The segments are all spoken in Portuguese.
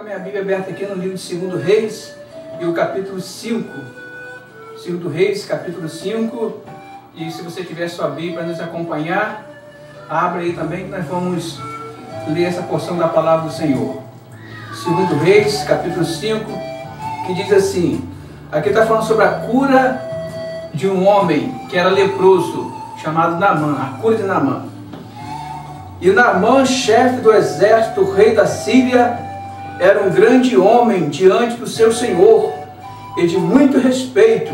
minha Bíblia aberta aqui no livro de 2 Reis e o capítulo 5. 2 Reis, capítulo 5. E se você tiver sua Bíblia para nos acompanhar, abra aí também que nós vamos ler essa porção da palavra do Senhor. 2 Reis, capítulo 5, que diz assim: aqui está falando sobre a cura de um homem que era leproso, chamado Naamã, a cura de Naamã. E Naamã, chefe do exército, rei da Síria, era um grande homem diante do seu senhor e de muito respeito,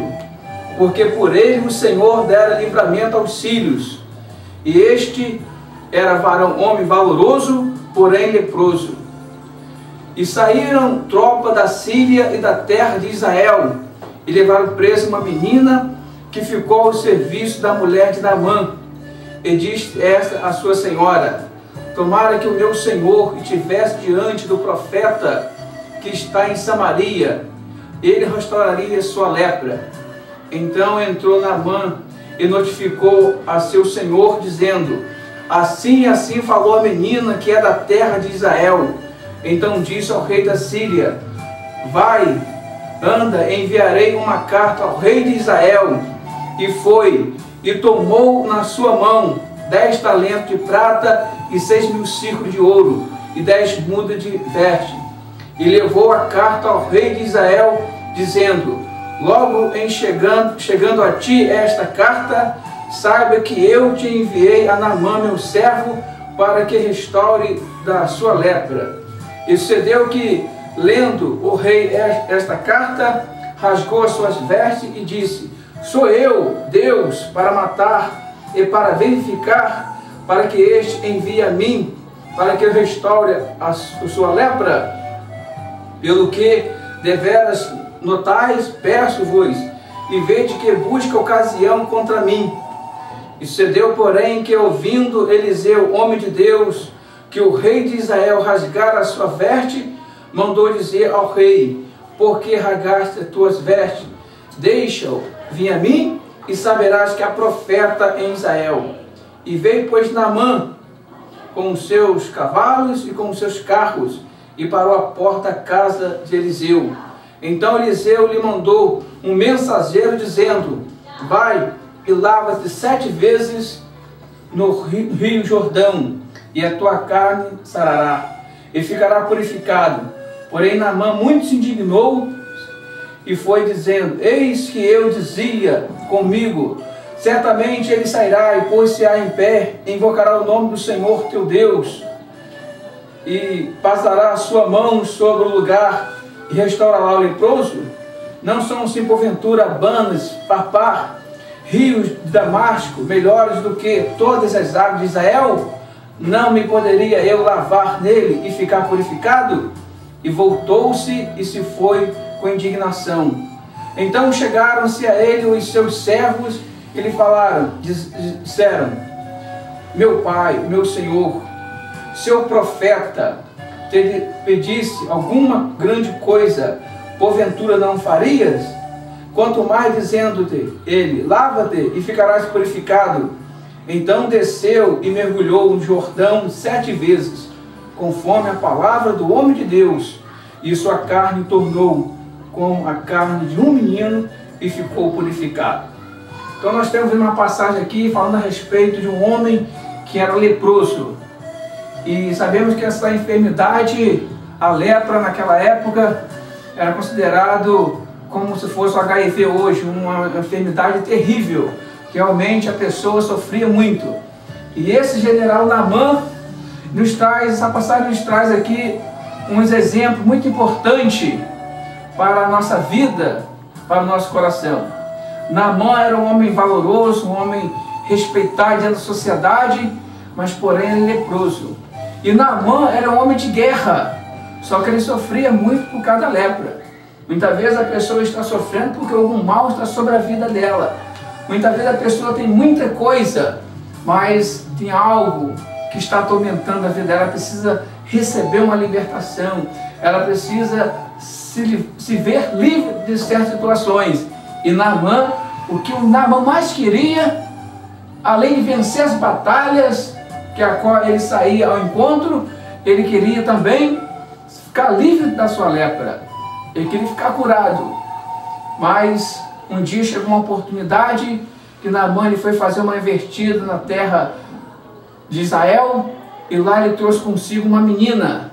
porque por ele o Senhor dera livramento aos sírios. E este era homem valoroso, porém leproso. E saíram tropa da Síria e da terra de Israel, e levaram presa uma menina que ficou ao serviço da mulher de Naamã. E disse esta a sua senhora: tomara que o meu senhor estivesse diante do profeta que está em Samaria, ele restauraria sua lepra. Então entrou Naamã e notificou a seu senhor, dizendo: assim e assim falou a menina que é da terra de Israel. Então disse ao rei da Síria: vai, anda, enviarei uma carta ao rei de Israel. E foi, e tomou na sua mão 10 talentos de prata e 6.000 siclos de ouro e 10 mudas de veste. E levou a carta ao rei de Israel, dizendo: logo em chegando a ti esta carta, saiba que eu te enviei a Naamã, meu servo, para que restaure da sua lepra. E sucedeu que, lendo o rei esta carta, rasgou as suas vestes e disse: sou eu, Deus, para matar e para verificar, para que este envie a mim, para que eu restaure a sua lepra? Pelo que deveras notais, peço-vos, e vede que busca ocasião contra mim. E sucedeu, porém, que ouvindo Eliseu, homem de Deus, que o rei de Israel rasgara a sua veste, mandou dizer ao rei: por que rasgaste as tuas vestes? Deixa-o vir a mim, e saberás que há profeta em Israel. E veio, pois, Naamã com os seus cavalos e com os seus carros, e parou à porta da casa de Eliseu. Então Eliseu lhe mandou um mensageiro, dizendo: vai e lava-te 7 vezes no rio Jordão, e a tua carne sarará, e ficará purificado. Porém Naamã muito se indignou, e foi dizendo: eis que eu dizia comigo, certamente ele sairá e pôr-se-á em pé, e invocará o nome do Senhor teu Deus, e passará a sua mão sobre o lugar, e restaurará o leproso. Não são, sim, porventura, Abanas, Papar, rios de Damasco, melhores do que todas as águas de Israel? Não me poderia eu lavar nele e ficar purificado? E voltou-se e se foi com indignação. Então chegaram-se a ele os seus servos e lhe falaram, disseram: meu pai, meu senhor, se o profeta te pedisse alguma grande coisa, porventura não farias? Quanto mais dizendo-te ele: lava-te e ficarás purificado. Então desceu e mergulhou no Jordão 7 vezes, conforme a palavra do homem de Deus, e sua carne tornou como a carne de um menino, e ficou purificado. Então nós temos uma passagem aqui falando a respeito de um homem que era leproso. E sabemos que essa enfermidade, a lepra naquela época, era considerado como se fosse o HIV hoje, uma enfermidade terrível, que realmente a pessoa sofria muito. E esse general Naamã essa passagem nos traz aqui uns exemplos muito importantes para a nossa vida, para o nosso coração. Naamã era um homem valoroso, um homem respeitado dentro da sociedade, mas porém leproso. E Naamã era um homem de guerra, só que ele sofria muito por causa da lepra. Muitas vezes a pessoa está sofrendo porque algum mal está sobre a vida dela. Muitas vezes a pessoa tem muita coisa, mas tem algo que está atormentando a vida dela. Ela precisa receber uma libertação, ela precisa se ver livre de certas situações. E Naamã, o que o Naamã mais queria, além de vencer as batalhas que a qual ele saía ao encontro, ele queria também ficar livre da sua lepra. Ele queria ficar curado. Mas um dia chegou uma oportunidade que Naamã ele foi fazer uma invertida na terra de Israel, e lá ele trouxe consigo uma menina.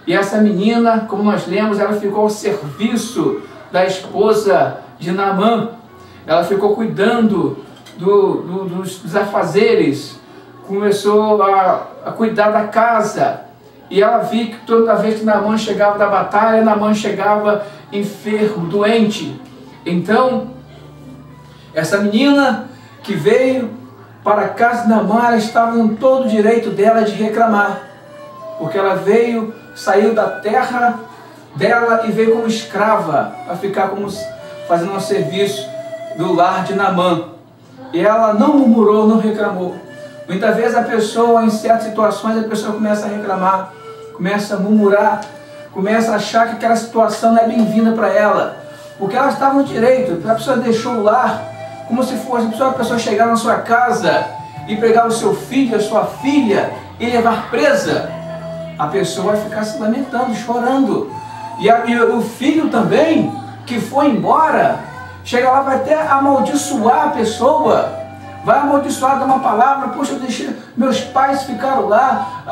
E essa menina, como nós lemos, ela ficou ao serviço da esposa de Naamã. Ela ficou cuidando dos afazeres, começou a cuidar da casa. E ela viu que toda vez que Naamã chegava da batalha, Naamã chegava enfermo, doente. Então, essa menina que veio para a casa de Naamã, ela estava no todo o direito dela de reclamar. Porque ela veio, saiu da terra dela e veio como escrava, para ficar como fazendo um serviço do lar de Naamã. E ela não murmurou, não reclamou. Muitas vezes a pessoa, em certas situações, a pessoa começa a reclamar, começa a murmurar, começa a achar que aquela situação não é bem-vinda para ela, porque ela estava no direito. A pessoa deixou o lar, como se fosse a pessoa chegar na sua casa e pegar o seu filho, a sua filha e levar presa. A pessoa vai ficar se lamentando, chorando. E o filho também, que foi embora, chega lá, vai até amaldiçoar a pessoa, vai amaldiçoar, dar uma palavra: poxa, eu deixei, meus pais ficaram lá,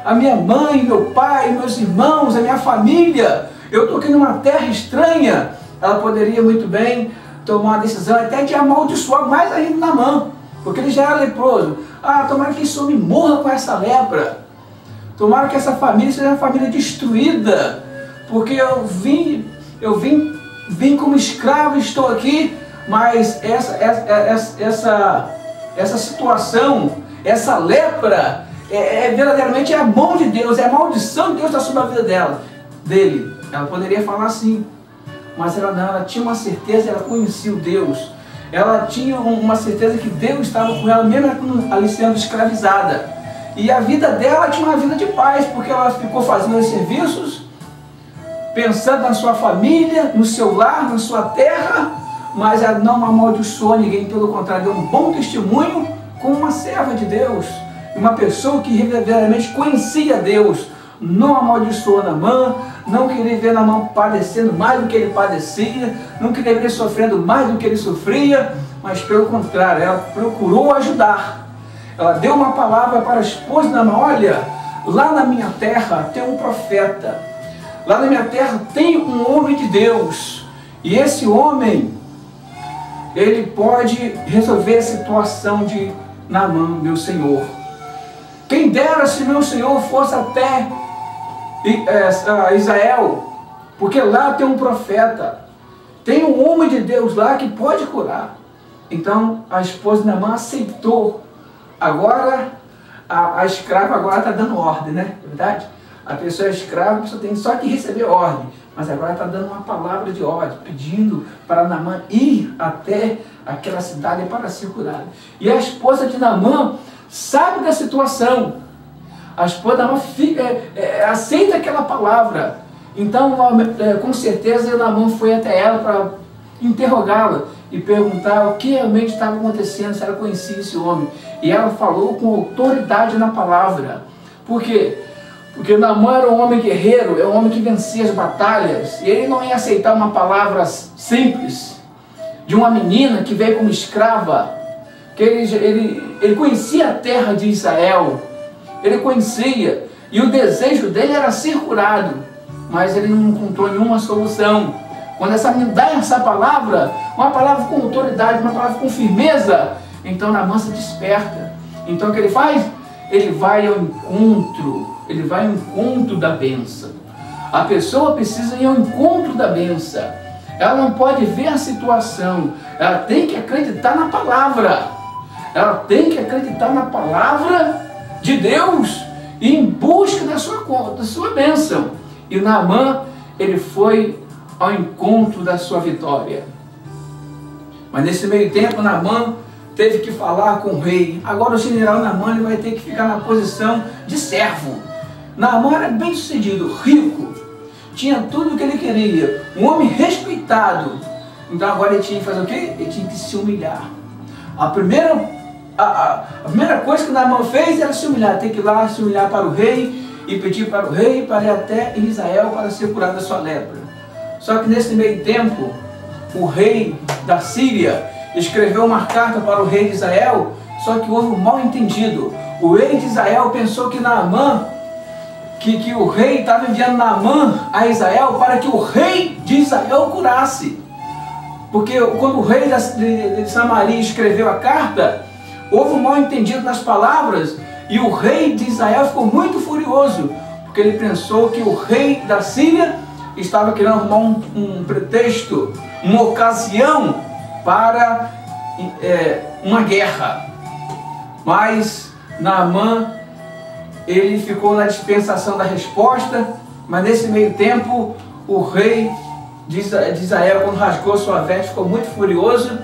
a minha mãe, meu pai, meus irmãos, a minha família, eu estou aqui numa terra estranha. Ela poderia muito bem tomar uma decisão até de amaldiçoar mais ainda Naamã, porque ele já era leproso. Tomara que esse homem morra com essa lepra, tomara que essa família seja uma família destruída, porque eu vim como escravo, estou aqui, mas essa situação, essa lepra, verdadeiramente é a mão de Deus, é a maldição de Deus está sobre a vida dele. Ela poderia falar assim, mas ela não, ela tinha uma certeza, ela conhecia o Deus, ela tinha uma certeza que Deus estava com ela, mesmo ali sendo escravizada. E a vida dela tinha uma vida de paz, porque ela ficou fazendo os serviços, pensando na sua família, no seu lar, na sua terra, mas ela não amaldiçoou ninguém, pelo contrário, deu um bom testemunho como uma serva de Deus, uma pessoa que verdadeiramente conhecia Deus. Não amaldiçoou Naamã, não queria ver Naamã padecendo mais do que ele padecia, não queria ver ele sofrendo mais do que ele sofria, mas pelo contrário, ela procurou ajudar. Ela deu uma palavra para a esposa de Naamã: olha, lá na minha terra tem um profeta, lá na minha terra tem um homem de Deus, e esse homem, ele pode resolver a situação de Naamã, meu senhor. Quem dera se meu senhor fosse até Israel, porque lá tem um profeta, tem um homem de Deus lá que pode curar. Então a esposa de Naamã aceitou. Agora a escrava agora está dando ordem, né? É verdade? A pessoa é escrava, a pessoa tem só que receber ordem, mas agora está dando uma palavra de ordem, pedindo para Naamã ir até aquela cidade para ser curado. E a esposa de Naamã sabe da situação. A esposa de Naamã aceita aquela palavra. Então, com certeza, Naamã foi até ela para interrogá-la e perguntar o que realmente estava acontecendo, se ela conhecia esse homem. E ela falou com autoridade na palavra. Por quê? Porque Naamã era um homem guerreiro, é um homem que vencia as batalhas, e ele não ia aceitar uma palavra simples de uma menina que veio como escrava, que ele conhecia a terra de Israel, ele conhecia, e o desejo dele era ser curado, mas ele não encontrou nenhuma solução. Quando essa menina dá essa palavra, uma palavra com autoridade, uma palavra com firmeza, então Naamã se desperta. Então o que ele faz? Ele vai ao encontro, da bênção. A pessoa precisa ir ao encontro da bênção. Ela não pode ver a situação, ela tem que acreditar na palavra. Ela tem que acreditar na palavra de Deus e em busca da sua bênção. E Naamã, ele foi ao encontro da sua vitória. Mas nesse meio tempo, Naamã teve que falar com o rei. Agora o general Naamã ele vai ter que ficar na posição de servo. Naamã era bem sucedido, rico, tinha tudo o que ele queria, um homem respeitado. Então agora ele tinha que fazer o quê? Ele tinha que se humilhar. A primeira coisa que Naamã fez era se humilhar, ter que ir lá se humilhar para o rei e pedir para o rei para ir até Israel para ser curado da sua lepra. Só que nesse meio tempo, o rei da Síria escreveu uma carta para o rei de Israel, só que houve um mal entendido. O rei de Israel pensou que Naamã, que o rei estava enviando Naamã a Israel para que o rei de Israel curasse. Porque quando o rei de Samaria escreveu a carta, houve um mal entendido nas palavras, e o rei de Israel ficou muito furioso, porque ele pensou que o rei da Síria estava querendo arrumar um pretexto, uma ocasião para uma guerra. Mas Naamã, ele ficou na dispensação da resposta, mas nesse meio tempo, o rei de Israel, quando rasgou sua veste, ficou muito furioso,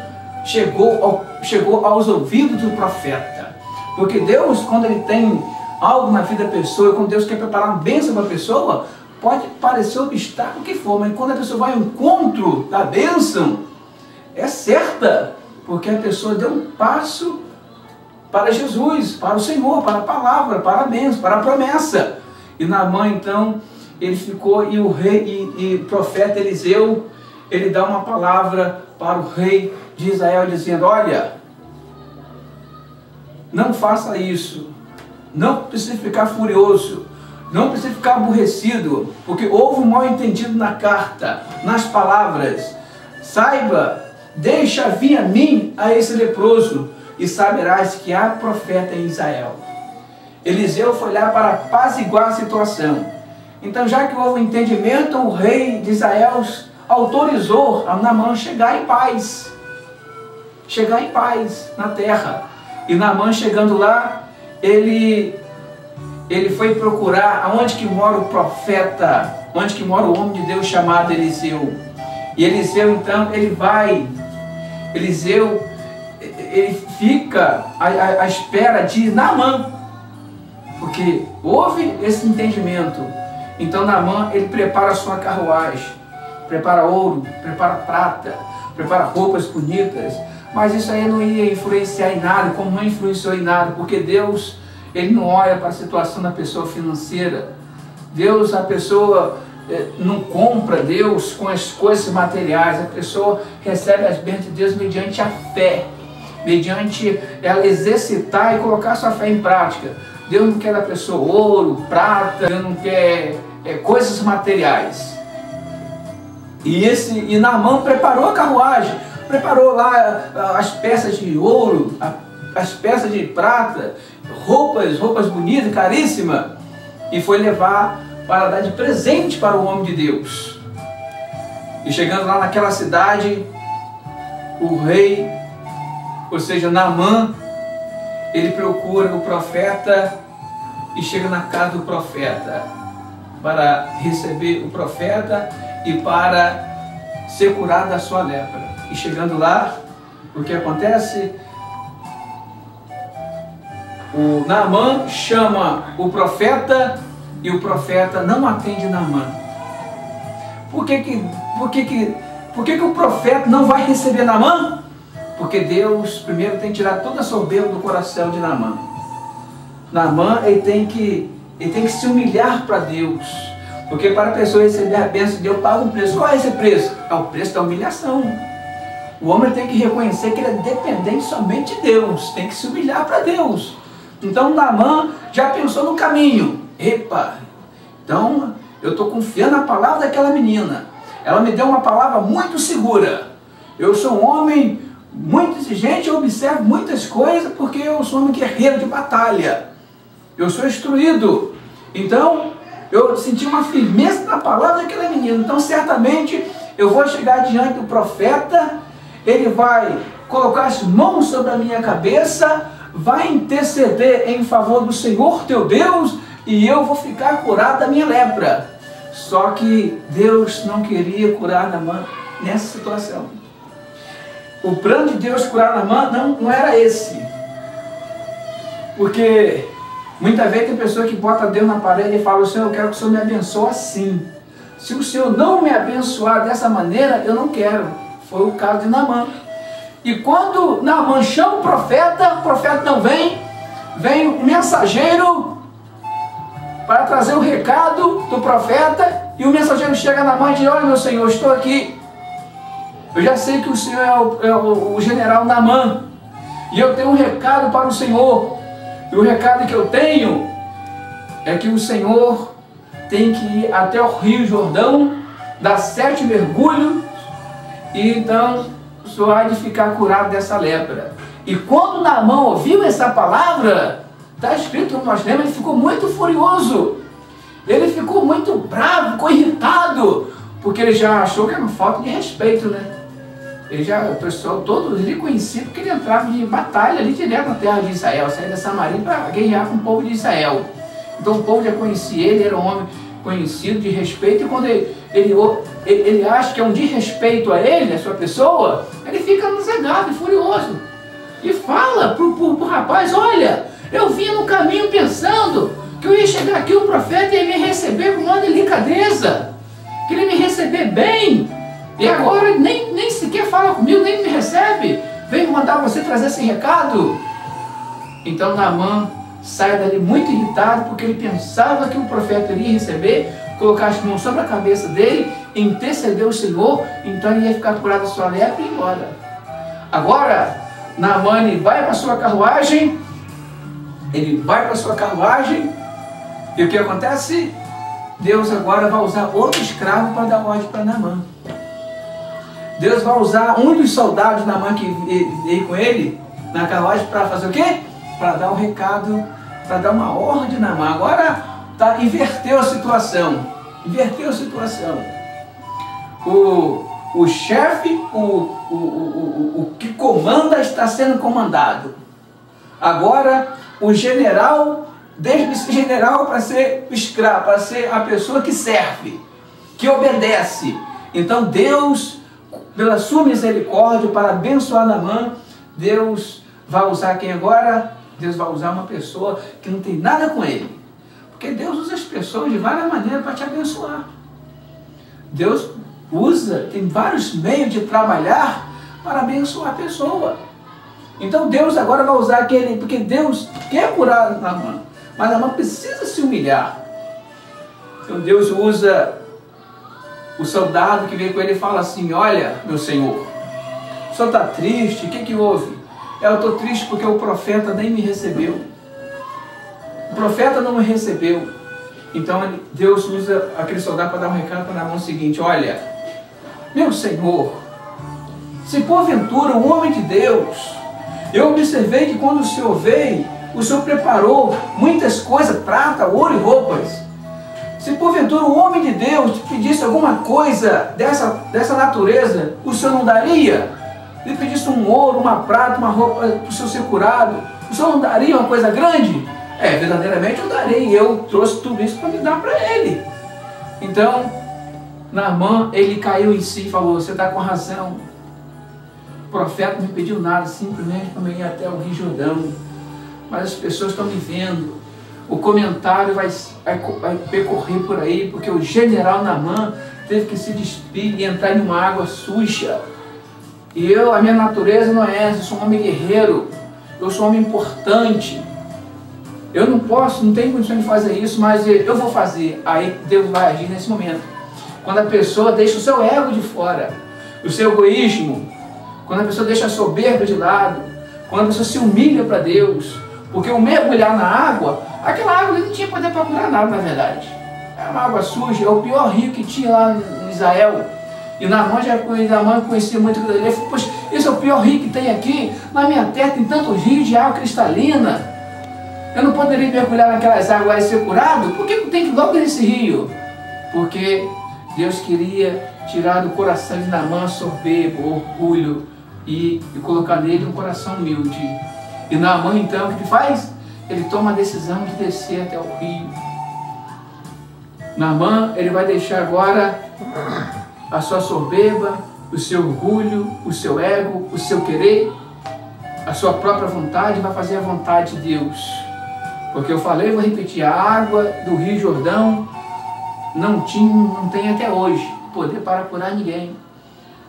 chegou aos ouvidos do profeta. Porque Deus, quando Ele tem algo na vida da pessoa, quando Deus quer preparar uma bênção para a pessoa, pode parecer obstáculo que for, mas quando a pessoa vai ao encontro da bênção, é certa, porque a pessoa deu um passo para Jesus, para o Senhor, para a palavra, para a bênção, para a promessa. E Naamã, então, ele ficou, e o rei e o profeta Eliseu, ele dá uma palavra para o rei de Israel, dizendo: olha, não faça isso, não precisa ficar furioso, não precisa ficar aborrecido, porque houve um mal entendido na carta, nas palavras. Saiba, deixa vir a mim a esse leproso, e saberás que há profeta em Israel. Eliseu foi lá para apaziguar a situação. Então, já que houve um entendimento, o rei de Israel autorizou a Naamã chegar em paz. Chegar em paz na terra. E Naamã, chegando lá, ele foi procurar aonde que mora o profeta, onde que mora o homem de Deus chamado Eliseu. E Eliseu, então, ele fica à espera de Naamã, porque houve esse entendimento. Então Naamã, ele prepara a sua carruagem, prepara ouro, prepara prata, prepara roupas bonitas, mas isso aí não ia influenciar em nada, como não influenciou em nada, porque Deus, ele não olha para a situação da pessoa financeira. Deus, a pessoa não compra Deus com as coisas materiais, a pessoa recebe as bênçãos de Deus mediante a fé, mediante ela exercitar e colocar sua fé em prática. Deus não quer da pessoa ouro, prata, Deus não quer coisas materiais. E Naamã preparou a carruagem, preparou lá as peças de ouro, as peças de prata, roupas bonitas, caríssimas, e foi levar para dar de presente para o homem de Deus. E chegando lá naquela cidade, o rei, ou seja, Naamã, ele procura o profeta e chega na casa do profeta para receber o profeta e para ser curado da sua lepra. E chegando lá, o que acontece? O Naamã chama o profeta e o profeta não atende Naamã. Por que o profeta não vai receber Naamã? Porque Deus primeiro tem que tirar toda a soberba do coração de Naamã. Naamã, ele tem que se humilhar para Deus. Porque para a pessoa receber a bênção de Deus, paga um preço. Qual é esse preço? É o preço da humilhação. O homem tem que reconhecer que ele é dependente somente de Deus. Tem que se humilhar para Deus. Então Naamã já pensou no caminho. Epa, então eu estou confiando na palavra daquela menina. Ela me deu uma palavra muito segura. Eu sou um homem muito exigente, eu observo muitas coisas porque eu sou um guerreiro de batalha. Eu sou instruído. Então, eu senti uma firmeza na palavra daquela menina. Então, certamente, eu vou chegar diante do profeta, ele vai colocar as mãos sobre a minha cabeça, vai interceder em favor do Senhor teu Deus, e eu vou ficar curado da minha lepra. Só que Deus não queria curar Naamã nessa situação. O plano de Deus curar Naamã não era esse. Porque muitas vezes tem pessoa que bota Deus na parede e fala: Senhor, eu quero que o Senhor me abençoe assim. Se o Senhor não me abençoar dessa maneira, eu não quero. Foi o caso de Naamã. E quando Naamã chama o profeta não vem. Vem o mensageiro para trazer o recado do profeta, e o mensageiro chega na mão e diz: olha, meu senhor, estou aqui. Eu já sei que o senhor é o general Naamã, e eu tenho um recado para o senhor. E o recado que eu tenho é que o senhor tem que ir até o Rio Jordão, dar 7 mergulhos, e então o senhor há de ficar curado dessa lepra. E quando Naamã ouviu essa palavra, está escrito, nós lemos, ele ficou muito furioso. Ele ficou muito bravo, ficou irritado, porque ele já achou que era uma falta de respeito, né? O pessoal todo ele conhecia porque ele entrava em batalha ali direto na terra de Israel, saía da Samaria para guerrear com o povo de Israel. Então o povo já conhecia ele, era um homem conhecido, de respeito, e quando ele acha que é um desrespeito a ele, a sua pessoa, ele fica zangado e furioso. E fala pro rapaz: olha, eu vinha no caminho pensando que eu ia chegar aqui, o profeta ia me receber com uma delicadeza, que ele ia me receber bem, e agora nem sequer fala comigo, nem me recebe, vem mandar você trazer esse recado. Então Naamã sai dali muito irritado, porque ele pensava que o profeta iria receber, colocar as mãos sobre a cabeça dele, interceder o Senhor, então ele ia ficar curado da sua lepra e ir embora. Agora Naamã vai para a sua carruagem, e o que acontece? Deus agora vai usar outro escravo para dar ordem para Naamã. Deus vai usar um dos soldados de Naamã que veio com ele na carruagem para fazer o quê? Para dar um recado, para dar uma ordem a Naamã. Agora inverteu a situação. O chefe, o que comanda está sendo comandado. Agora o general, deixa de ser general para ser escravo, para ser a pessoa que serve, que obedece. Então Deus, pela sua misericórdia, para abençoar Naamã, Deus vai usar quem agora? Deus vai usar uma pessoa que não tem nada com ele. Porque Deus usa as pessoas de várias maneiras para te abençoar. Deus usa, tem vários meios de trabalhar para abençoar a pessoa. Então Deus agora vai usar aquele, porque Deus quer curar Naamã, mas Naamã precisa se humilhar. Então Deus usa o soldado que veio com ele e fala assim: olha, meu senhor, o senhor está triste, o que houve? Eu estou triste porque o profeta nem me recebeu. O profeta não me recebeu. Então Deus usa aquele soldado para dar um recado para Naamã o seguinte: olha, meu senhor, se porventura um homem de Deus, eu observei que quando o senhor veio, o senhor preparou muitas coisas, prata, ouro e roupas. Se porventura um homem de Deus te pedisse alguma coisa dessa natureza, o senhor não daria? Ele pedisse um ouro, uma prata, uma roupa para o senhor ser curado, o senhor não daria uma coisa grande? Verdadeiramente eu darei, eu trouxe tudo isso para me dar para ele. Então Naamã, ele caiu em si e falou: você está com razão, o profeta não me pediu nada, simplesmente para ir até o Rio Jordão, mas as pessoas estão me vendo, o comentário vai percorrer por aí, porque o general Naamã teve que se despir e entrar em uma água suja, e a minha natureza não é essa, eu sou um homem guerreiro, eu sou um homem importante, eu não posso, não tenho condição de fazer isso, mas eu vou fazer. Aí Deus vai agir nesse momento. Quando a pessoa deixa o seu ego de fora, o seu egoísmo, quando a pessoa deixa a soberba de lado, quando a pessoa se humilha para Deus, porque o mergulhar na água, aquela água não tinha poder para curar nada, na verdade. Era uma água suja, é o pior rio que tinha lá em Israel. E Naamã conhecia muito aquilo ali. Ele falou: poxa, esse é o pior rio que tem aqui, na minha terra tem tantos rios de água cristalina. Eu não poderia mergulhar naquelas águas e ser curado? Por que tem que ir logo nesse rio? Porque Deus queria tirar do coração de Naamã soberba, orgulho, e colocar nele um coração humilde. E Naamã, então, o que ele faz? Ele toma a decisão de descer até o rio. Naamã, ele vai deixar agora a sua soberba, o seu orgulho, o seu ego, o seu querer, a sua própria vontade, vai fazer a vontade de Deus. Porque eu falei, vou repetir, a água do Rio Jordão não tem até hoje poder para curar ninguém.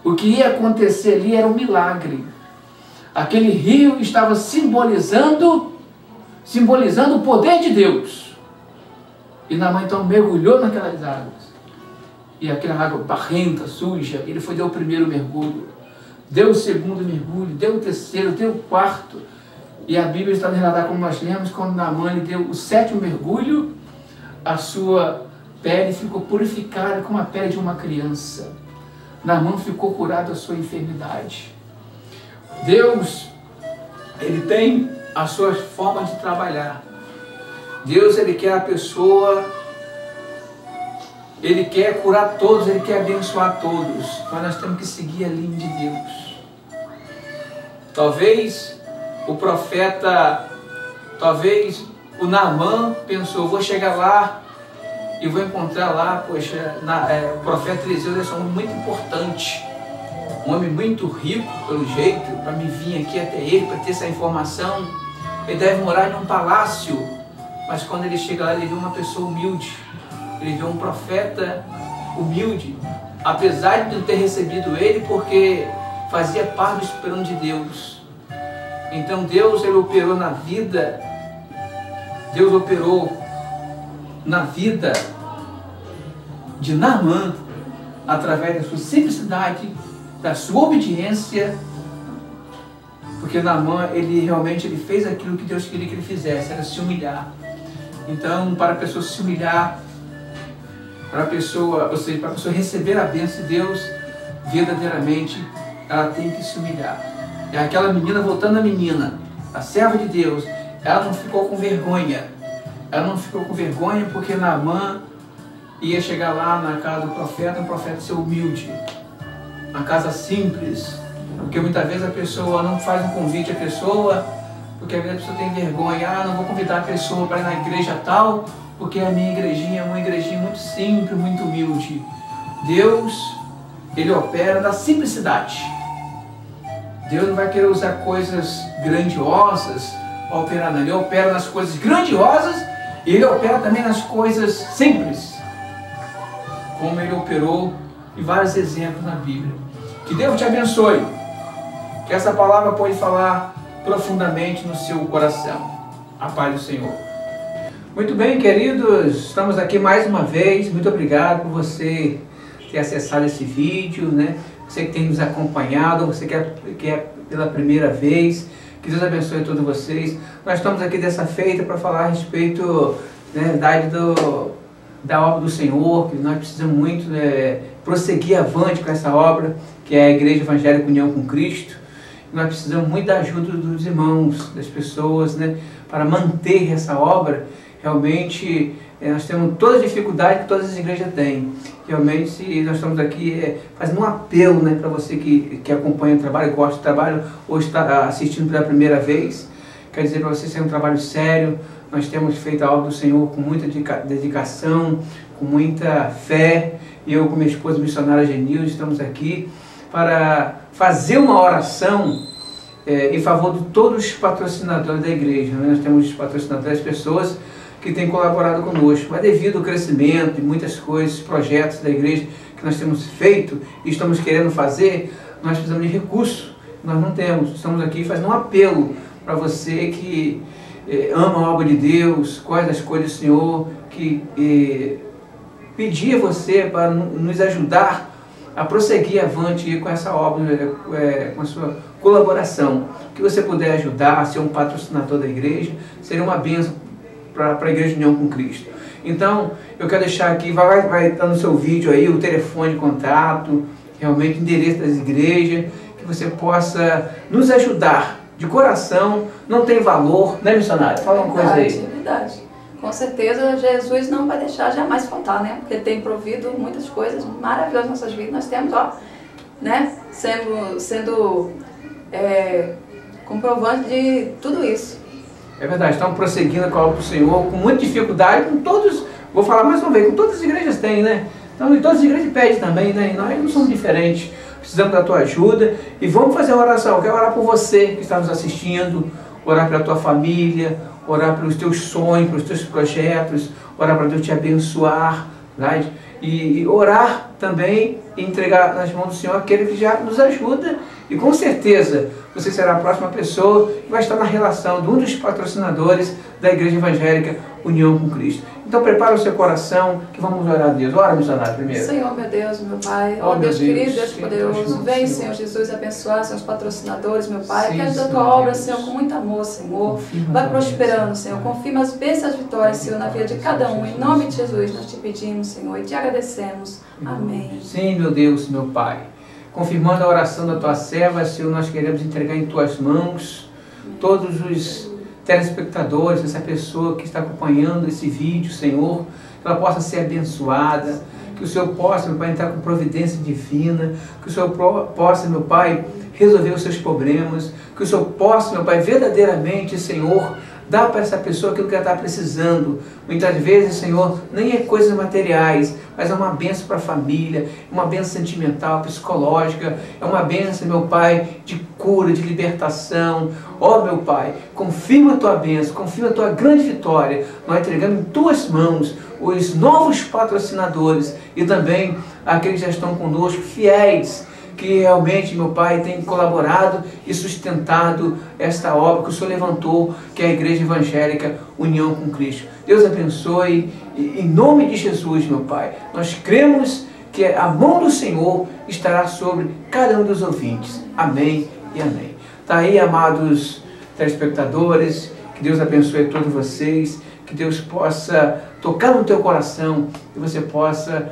O que ia acontecer ali era um milagre. Aquele rio estava simbolizando o poder de Deus. E Naamã então mergulhou naquelas águas. E aquela água barrenta, suja, ele deu o primeiro mergulho, deu o segundo mergulho, deu o terceiro, deu o quarto. E a Bíblia está relatada, como nós lemos, quando Naamã deu o sétimo mergulho, a sua pele ficou purificada como a pele de uma criança. Naamã ficou curado da sua enfermidade. Deus, Ele tem a sua forma de trabalhar. Deus, Ele quer a pessoa, Ele quer curar todos, Ele quer abençoar todos. Mas nós temos que seguir a linha de Deus. Talvez o profeta, talvez o Naamã pensou, vou chegar lá e vou encontrar lá, poxa, o profeta Eliseu é um homem muito importante, um homem muito rico, pelo jeito, para me vir aqui até ele, para ter essa informação. Ele deve morar em um palácio, mas quando ele chega lá, ele vê uma pessoa humilde, ele vê um profeta humilde, apesar de não ter recebido ele, porque fazia parte do plano de Deus. Então Deus, Ele operou na vida, Deus operou na vida de Naamã, através da sua simplicidade, da sua obediência, porque Naamã, ele realmente fez aquilo que Deus queria que ele fizesse, era se humilhar. Então, para a pessoa se humilhar, para a pessoa receber a bênção de Deus, verdadeiramente, ela tem que se humilhar. E aquela menina, voltando à menina, a serva de Deus, ela não ficou com vergonha. Ela não ficou com vergonha porque Naamã ia chegar lá na casa do profeta, o profeta ser humilde, uma casa simples, porque muitas vezes a pessoa não faz um convite à pessoa, porque às vezes a pessoa tem vergonha, não vou convidar a pessoa para ir na igreja tal, porque a minha igrejinha é uma igrejinha muito simples, muito humilde. Deus, Ele opera na simplicidade. Deus não vai querer usar coisas grandiosas para operar, não. Ele opera nas coisas grandiosas e Ele opera também nas coisas simples, como Ele operou em vários exemplos na Bíblia. Que Deus te abençoe, que essa palavra pode falar profundamente no seu coração. A paz do Senhor. Muito bem, queridos, estamos aqui mais uma vez. Muito obrigado por você ter acessado esse vídeo, né? Você que tem nos acompanhado, você que é pela primeira vez, que Deus abençoe a todos vocês. Nós estamos aqui dessa feita para falar a respeito, na verdade, da obra do Senhor, que nós precisamos muito prosseguir avante com essa obra, que é a Igreja Evangélica União com Cristo. Nós precisamos muito da ajuda dos irmãos, das pessoas, né, para manter essa obra. Realmente, nós temos toda a dificuldade que todas as igrejas têm. Realmente, nós estamos aqui fazendo um apelo, né, para você que acompanha o trabalho, gosta do trabalho, ou está assistindo pela primeira vez. Quer dizer, para você ser um trabalho sério, nós temos feito a obra do Senhor com muita dedicação, com muita fé. Eu, com minha esposa missionária Genilde, estamos aqui para fazer uma oração em favor de todos os patrocinadores da igreja. Nós temos patrocinadores, pessoas que têm colaborado conosco, mas devido ao crescimento de muitas coisas, projetos da igreja que nós temos feito e estamos querendo fazer, nós precisamos de recursos, nós não temos. Estamos aqui fazendo um apelo para você que ama a obra de Deus, gosta das coisas do Senhor, que pedir a você para nos ajudar a prosseguir avante com essa obra, com a sua colaboração. Que você puder ajudar a ser um patrocinador da igreja, seria uma bênção para a Igreja União com Cristo. Então, eu quero deixar aqui, vai estar no seu vídeo aí, o telefone de contato, realmente o endereço das igrejas, que você possa nos ajudar de coração. Não tem valor, né, missionário? Fala uma coisa aí. Verdade. Com certeza, Jesus não vai deixar jamais faltar, né? Porque Ele tem provido muitas coisas maravilhosas nas nossas vidas. Nós temos, né, sendo comprovante de tudo isso. É verdade, estamos prosseguindo com a obra do Senhor, com muita dificuldade, com todos, vou falar mais uma vez, com todas as igrejas têm, né? Então, e todas as igrejas pedem também, né? E nós não somos diferentes, precisamos da tua ajuda e vamos fazer uma oração. Eu quero orar por você que está nos assistindo, orar pela tua família, orar pelos teus sonhos, pelos teus projetos, orar para Deus te abençoar, verdade? E orar também e entregar nas mãos do Senhor aquele que já nos ajuda E com certeza você será a próxima pessoa que vai estar na relação de um dos patrocinadores da Igreja Evangélica União com Cristo. Então prepara o seu coração que vamos orar a Deus. Ora, missionário, primeiro. Senhor, meu Deus, meu Pai, Oh, Deus meu querido, Deus, Deus poderoso, vem, Senhor Jesus, abençoar seus patrocinadores, meu Pai, que ajuda a tua obra, Senhor, com muito amor, Senhor. Vai prosperando, Senhor, confirma as bênçãos e vitórias, Senhor, na vida de cada um. Em nome de Jesus, nós te pedimos, Senhor, e te agradecemos. Amém. Sim, meu Deus, meu Pai. Confirmando a oração da tua serva, Senhor, nós queremos entregar em tuas mãos todos os telespectadores, essa pessoa que está acompanhando esse vídeo, Senhor, que ela possa ser abençoada, que o Senhor possa, meu Pai, entrar com providência divina, que o Senhor possa, meu Pai, resolver os seus problemas, que o Senhor possa, meu Pai, verdadeiramente, Senhor, dar para essa pessoa aquilo que ela está precisando. Muitas vezes, Senhor, nem é coisas materiais, mas é uma bênção para a família, uma bênção sentimental, psicológica, é uma bênção, meu Pai, de cura, de libertação. Ó, meu Pai, confirma a tua bênção, confirma a tua grande vitória. Nós entregamos em tuas mãos os novos patrocinadores e também aqueles que já estão conosco, fiéis, que realmente, meu Pai, tem colaborado e sustentado esta obra que o Senhor levantou, que é a Igreja Evangélica União com Cristo. Deus abençoe, em nome de Jesus, meu Pai. Nós cremos que a mão do Senhor estará sobre cada um dos ouvintes. Amém e amém. Está aí, amados telespectadores, que Deus abençoe a todos vocês, que Deus possa tocar no teu coração e você possa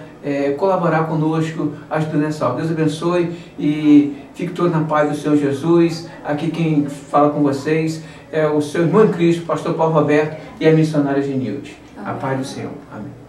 colaborar conosco ajudando nessa obra. Deus abençoe e fique todos na paz do Senhor Jesus. Aqui quem fala com vocês é o seu irmão em Cristo, pastor Paulo Roberto, e a missionária Genilde. A paz do Senhor. Amém.